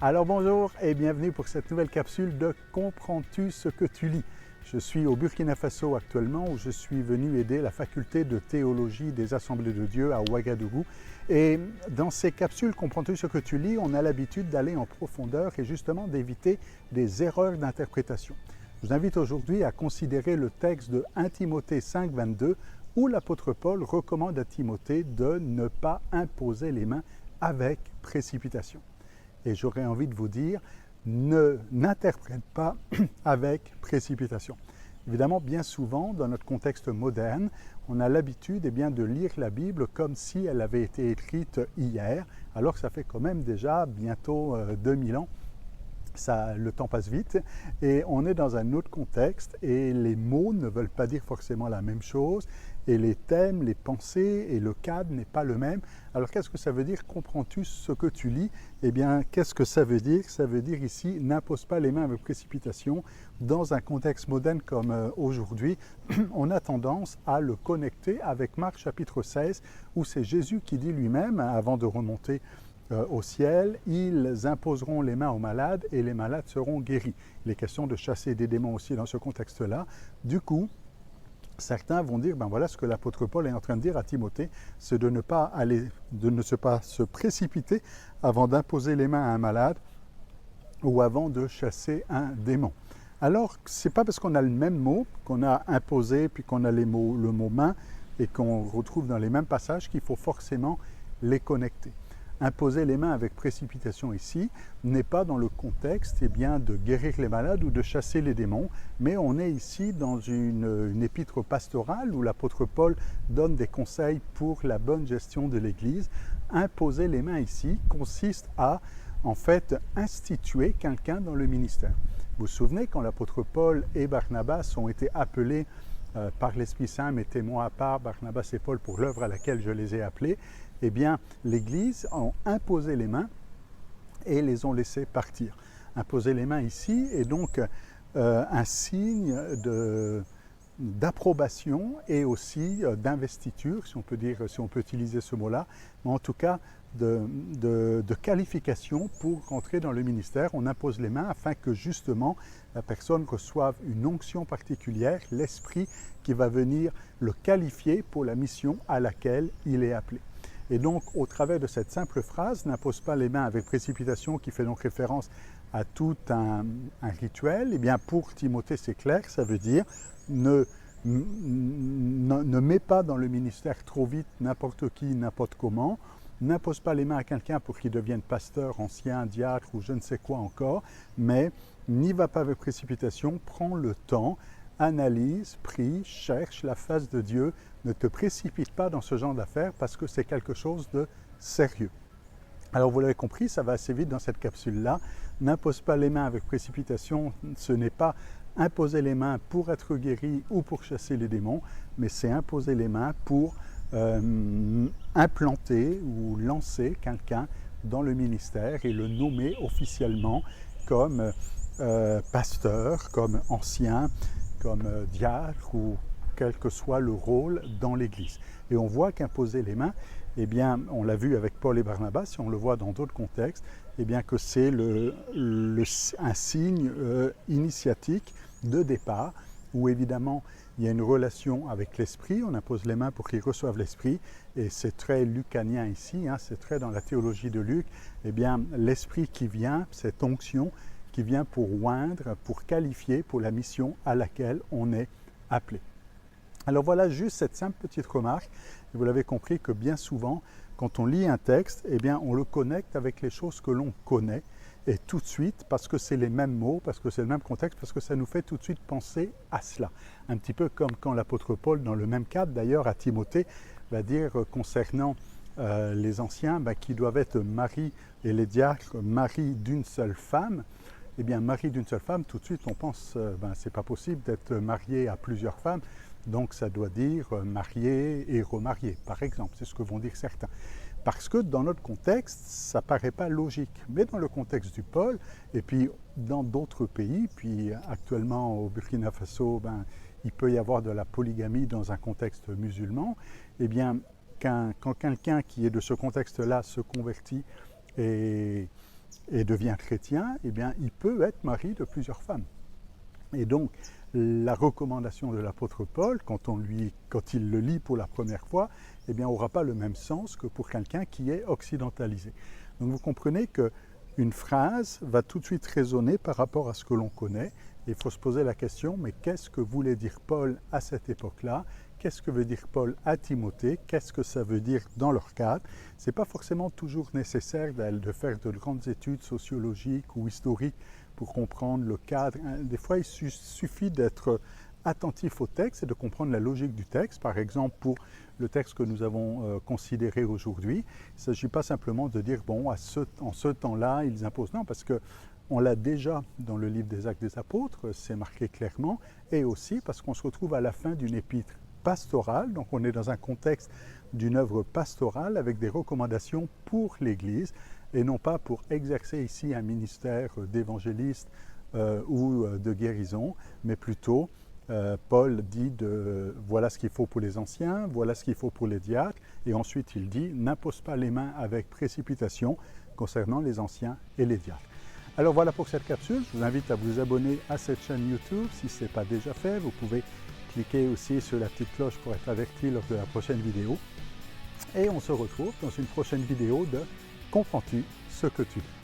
Alors bonjour et bienvenue pour cette nouvelle capsule de Comprends-tu ce que tu lis? Je suis au Burkina Faso actuellement où je suis venu aider la faculté de théologie des Assemblées de Dieu à Ouagadougou. Et dans ces capsules Comprends-tu ce que tu lis, on a l'habitude d'aller en profondeur et justement d'éviter des erreurs d'interprétation. Je vous invite aujourd'hui à considérer le texte de 1 Timothée 5, 22 où l'apôtre Paul recommande à Timothée de ne pas imposer les mains avec précipitation. Et j'aurais envie de vous dire, n'interprète pas avec précipitation. Évidemment, bien souvent, dans notre contexte moderne, on a l'habitude de lire la Bible comme si elle avait été écrite hier, alors que ça fait quand même déjà bientôt 2000 ans. Le temps passe vite et on est dans un autre contexte et les mots ne veulent pas dire forcément la même chose et les thèmes, les pensées et le cadre n'est pas le même. Alors qu'est-ce que ça veut dire? Comprends-tu ce que tu lis? Eh bien, qu'est-ce que ça veut dire? Ça veut dire ici, n'impose pas les mains avec précipitation. Dans un contexte moderne comme aujourd'hui, on a tendance à le connecter avec Marc chapitre 16 où c'est Jésus qui dit lui-même, avant de remonter au ciel, ils imposeront les mains aux malades et les malades seront guéris. Il est question de chasser des démons aussi dans ce contexte-là. Du coup, certains vont dire, ben voilà ce que l'apôtre Paul est en train de dire à Timothée, c'est de ne pas se précipiter avant d'imposer les mains à un malade ou avant de chasser un démon. Alors, ce n'est pas parce qu'on a le même mot, qu'on a imposé, puis qu'on a le mot main, et qu'on retrouve dans les mêmes passages qu'il faut forcément les connecter. Imposer les mains avec précipitation ici n'est pas dans le contexte de guérir les malades ou de chasser les démons, mais on est ici dans une épître pastorale où l'apôtre Paul donne des conseils pour la bonne gestion de l'Église. Imposer les mains ici consiste à en fait instituer quelqu'un dans le ministère. Vous vous souvenez quand l'apôtre Paul et Barnabas ont été appelés par l'Esprit Saint, mettez-moi à part Barnabas et Paul pour l'œuvre à laquelle je les ai appelés, eh bien, l'Église a imposé les mains et les ont laissés partir. Imposer les mains ici est donc un signe d'approbation et aussi d'investiture, si on peut utiliser ce mot-là, mais en tout cas de qualification pour rentrer dans le ministère. On impose les mains afin que justement la personne reçoive une onction particulière, l'esprit qui va venir le qualifier pour la mission à laquelle il est appelé. Et donc, au travers de cette simple phrase, n'impose pas les mains avec précipitation, qui fait donc référence à tout un rituel, eh bien pour Timothée, c'est clair, ça veut dire ne mets pas dans le ministère trop vite n'importe qui, n'importe comment, n'impose pas les mains à quelqu'un pour qu'il devienne pasteur, ancien, diacre ou je ne sais quoi encore, mais n'y va pas avec précipitation, prends le temps, analyse, prie, cherche la face de Dieu, ne te précipite pas dans ce genre d'affaires parce que c'est quelque chose de sérieux. Alors vous l'avez compris, ça va assez vite dans cette capsule-là. N'impose pas les mains avec précipitation, ce n'est pas imposer les mains pour être guéri ou pour chasser les démons, mais c'est imposer les mains pour implanter ou lancer quelqu'un dans le ministère et le nommer officiellement comme pasteur, comme ancien, comme diacre ou quel que soit le rôle dans l'Église. Et on voit qu'imposer les mains, eh bien, on l'a vu avec Paul et Barnabas, si on le voit dans d'autres contextes, eh bien que c'est un signe initiatique de départ, où évidemment il y a une relation avec l'Esprit, on impose les mains pour qu'ils reçoivent l'Esprit, et c'est très lucanien ici, c'est très dans la théologie de Luc, eh bien l'Esprit qui vient, cette onction, qui vient pour oindre, pour qualifier pour la mission à laquelle on est appelé. Alors voilà juste cette simple petite remarque, et vous l'avez compris que bien souvent, quand on lit un texte, eh bien on le connecte avec les choses que l'on connaît, et tout de suite, parce que c'est les mêmes mots, parce que c'est le même contexte, parce que ça nous fait tout de suite penser à cela. Un petit peu comme quand l'apôtre Paul, dans le même cadre d'ailleurs à Timothée, va dire concernant les anciens qui doivent être maris et les diacres, maris d'une seule femme. Eh bien, mari d'une seule femme, tout de suite on pense, c'est pas possible d'être marié à plusieurs femmes, donc ça doit dire marié et remarié, par exemple, c'est ce que vont dire certains. Parce que dans notre contexte, ça ne paraît pas logique. Mais dans le contexte du Paul, et puis dans d'autres pays, puis actuellement au Burkina Faso, il peut y avoir de la polygamie dans un contexte musulman, eh bien, quand quelqu'un qui est de ce contexte-là se convertit et et devient chrétien, eh bien, il peut être mari de plusieurs femmes. Et donc, la recommandation de l'apôtre Paul, quand il le lit pour la première fois, eh bien, n'aura pas le même sens que pour quelqu'un qui est occidentalisé. Donc vous comprenez qu'une phrase va tout de suite résonner par rapport à ce que l'on connaît. Et il faut se poser la question, mais qu'est-ce que voulait dire Paul à cette époque-là? Qu'est-ce que veut dire Paul à Timothée? Qu'est-ce que ça veut dire dans leur cadre? Ce n'est pas forcément toujours nécessaire de faire de grandes études sociologiques ou historiques pour comprendre le cadre. Des fois, il suffit d'être attentif au texte et de comprendre la logique du texte. Par exemple, pour le texte que nous avons considéré aujourd'hui, il ne s'agit pas simplement de dire, bon, en ce temps-là, ils imposent. Non, parce qu'on l'a déjà dans le livre des Actes des Apôtres, c'est marqué clairement, et aussi parce qu'on se retrouve à la fin d'une épître pastorale, donc on est dans un contexte d'une œuvre pastorale avec des recommandations pour l'Église, et non pas pour exercer ici un ministère d'évangéliste ou de guérison, mais plutôt Paul dit voilà ce qu'il faut pour les anciens, voilà ce qu'il faut pour les diacres, et ensuite il dit n'impose pas les mains avec précipitation concernant les anciens et les diacres. Alors voilà pour cette capsule, je vous invite à vous abonner à cette chaîne YouTube si ce n'est pas déjà fait. Vous pouvez cliquer aussi sur la petite cloche pour être averti lors de la prochaine vidéo. Et on se retrouve dans une prochaine vidéo de Comprends-tu ce que tu lis?